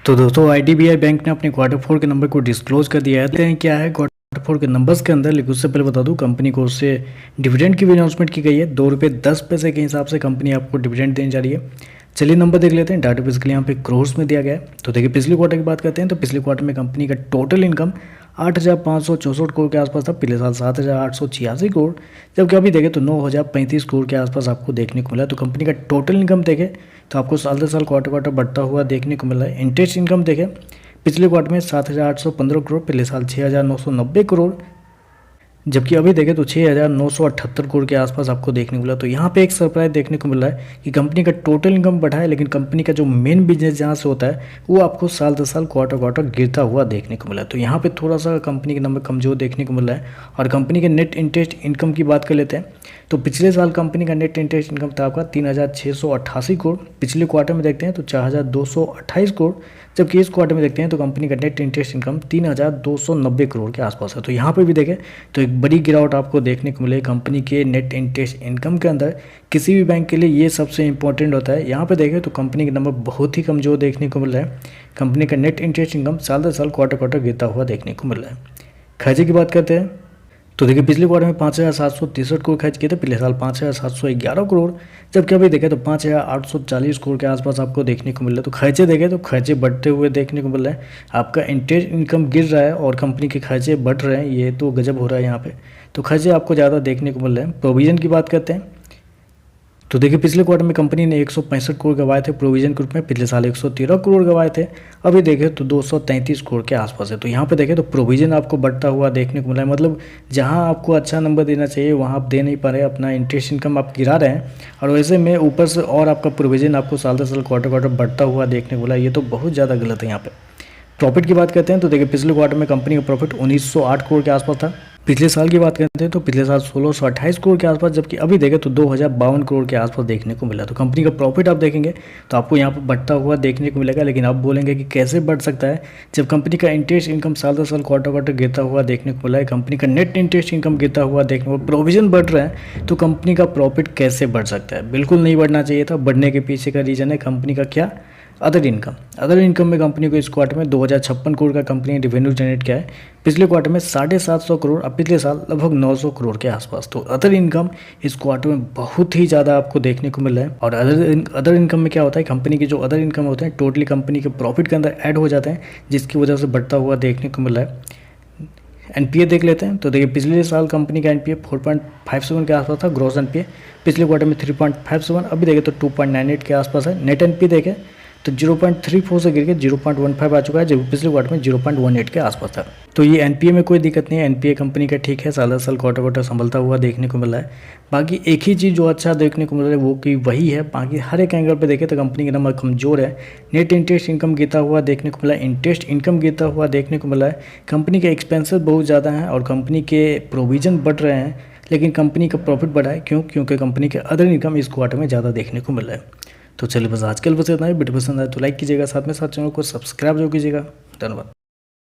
तो दोस्तों IDBI bank ने अपने क्वार्टर फोर के नंबर को डिस्क्लोज कर दिया है। देखते हैं क्या है क्वार्टर फोर के नंबर्स के अंदर। लेकिन उससे पहले बता दूं कंपनी को उससे डिविडेंड की भी अनाउंसमेंट की गई है। 2 रुपये 10 पैसे के हिसाब से कंपनी आपको डिविडेंड देने जा रही है। चलिए नंबर देख लेते हैं। डाटा बेसिकली यहाँ पे क्रोर्स में दिया गया है। तो देखिए पिछले क्वार्टर की बात करते हैं तो पिछले क्वार्टर में कंपनी का टोटल इनकम 8,564 करोड़ के आसपास था। पिछले साल 7,886 करोड़, जबकि अभी देखें तो 9,035 करोड़ के आसपास आपको देखने को मिला। तो कंपनी का टोटल इनकम देखें तो आपको साल दर साल क्वार्टर क्वार्टर बढ़ता हुआ देखने को मिला है। इंटरेस्ट इनकम देखें पिछले क्वार्टर में 7,815 करोड़, पिछले साल 6,990 करोड़, जबकि अभी देखें तो 6,978 करोड़ के आसपास आपको देखने को मिला। तो यहाँ पे एक सरप्राइज देखने को मिला है कि कंपनी का टोटल इनकम बढ़ा है, लेकिन कंपनी का जो मेन बिजनेस जहाँ से होता है वो आपको साल दर साल क्वार्टर क्वार्टर गिरता हुआ देखने को मिला है। तो यहाँ पे थोड़ा सा कंपनी के नंबर कमजोर देखने को मिला है। और कंपनी के नेट इंटरेस्ट इनकम की बात कर लेते हैं तो पिछले साल कंपनी का नेट इंटरेस्ट इनकम था आपका 3,688 करोड़, पिछले क्वार्टर में देखते हैं तो 4,228 करोड़, जबकि इस क्वार्टर में देखते हैं तो कंपनी का नेट इंटरेस्ट इनकम 3,290 करोड़ के आसपास है। तो यहाँ पे भी देखें तो एक बड़ी गिरावट आपको देखने को मिले कंपनी के नेट इंटरेस्ट इनकम के अंदर। किसी भी बैंक के लिए ये सबसे इंपॉर्टेंट होता है। यहाँ पे देखें तो कंपनी के नंबर बहुत ही कमजोर देखने को मिल रहा है। कंपनी का नेट इंटरेस्ट इनकम साल दर साल क्वार्टर क्वार्टर गिरता हुआ देखने को मिल रहा है। खर्चे की बात करते हैं तो देखिए पिछले क्वार्टर में 5,763 करोड़ खर्च किए थे, पिछले साल 5,711 करोड़, जबकि अभी देखें तो 5,840 करोड़ के आसपास आपको देखने को मिल रहा है। तो खर्चे देखें तो खर्चे बढ़ते हुए देखने को मिल रहा है। आपका इंटरेस्ट इनकम गिर रहा है और कंपनी के खर्चे बढ़ रहे हैं, ये तो गजब हो रहा है यहाँ पे। तो खर्चे आपको ज़्यादा देखने को मिल रहे हैं। प्रोविजन की बात करते हैं तो देखिए पिछले क्वार्टर में कंपनी ने 165 करोड़ गंवाए थे प्रोविजन के रूप में, पिछले साल 113 करोड़ गंवाए थे, अभी देखें तो 233 करोड़ के आसपास है। तो यहाँ पे देखें तो प्रोविजन आपको बढ़ता हुआ देखने को मिला है। मतलब जहाँ आपको अच्छा नंबर देना चाहिए वहाँ आप दे नहीं पा रहे, अपना इंटरेस्ट इनकम आप गिरा रहे हैं और वैसे में ऊपर से और आपका प्रोविजन आपको साल दर साल क्वार्टर क्वार्टर बढ़ता हुआ देखने को मिला। ये तो बहुत ज़्यादा गलत है यहाँ पे। प्रॉफिट की बात करते हैं तो देखिए पिछले क्वार्टर में कंपनी का प्रॉफिट 1,908 करोड़ के आसपास था। पिछले साल की बात करते हैं तो पिछले साल 1,628 करोड़ के आसपास, जबकि अभी देखें तो 2,052 करोड़ के आसपास देखने को मिला। तो कंपनी का प्रॉफिट आप देखेंगे तो आपको यहाँ पर बढ़ता हुआ देखने को मिलेगा। लेकिन आप बोलेंगे कि कैसे बढ़ सकता है जब कंपनी का इंटरेस्ट इनकम साल दर साल क्वार्टर क्वार्टर गिरता हुआ देखने को मिला है, कंपनी का नेट इंटरेस्ट इनकम गिरता हुआ देखने को, प्रोविजन बढ़ रहा है, तो कंपनी का प्रॉफिट कैसे बढ़ सकता है? बिल्कुल नहीं बढ़ना चाहिए था। बढ़ने के पीछे का रीज़न है कंपनी का क्या, अदर इनकम। अदर इनकम में कंपनी को इस क्वार्टर में 2,056 करोड़ का कंपनी ने रेवेन्यू जनरेट किया है। पिछले क्वार्टर में 750 करोड़ और पिछले साल लगभग 900 करोड़ के आसपास। तो अदर इनकम इस क्वार्टर में बहुत ही ज़्यादा आपको देखने को मिल रहा है। और अदर इनकम में क्या होता है, कंपनी के जो अदर इनकम होते हैं टोटली कंपनी के प्रॉफिट के अंदर ऐड हो जाते हैं, जिसकी वजह से बढ़ता हुआ देखने को मिल रहा है। एनपीए देख लेते हैं तो देखिए पिछले साल कंपनी का एनपीए 4.57 के आसपास था ग्रॉस एनपीए, पिछले क्वार्टर में 3.57, अभी देखें तो 2.98 के आसपास है। नेट एनपीए देखें तो 0.34 से गिर के 0.15 आ चुका है, जब पिछले क्वार्टर में 0.18 के आसपास था। तो ये एनपीए में कोई दिक्कत नहीं है, एनपीए कंपनी का ठीक है, साल दर साल क्वार्टर क्वार्टर संभलता हुआ देखने को मिला है। बाकी एक ही चीज़ जो अच्छा देखने को मिल रहा है वो कि वही है, बाकी हर एक एंगल पे देखें तो कंपनी का नंबर कमजोर है। नेट इंटरेस्ट इनकम गिरता हुआ देखने को मिला है, इंटरेस्ट इनकम गिरता हुआ देखने को मिला है, कंपनी के एक्सपेंसेस बहुत ज़्यादा हैं और कंपनी के प्रोविजन बढ़ रहे हैं, लेकिन कंपनी का प्रॉफिट बढ़ा है। क्यों? क्योंकि कंपनी के अदर इनकम इस क्वार्टर में ज़्यादा देखने को मिल रहा है। तो चलिए बस आजकल बस इतना ही। वीडियो पसंद आए तो लाइक कीजिएगा, साथ में साथ चैनल को सब्सक्राइब जरूर कीजिएगा। धन्यवाद।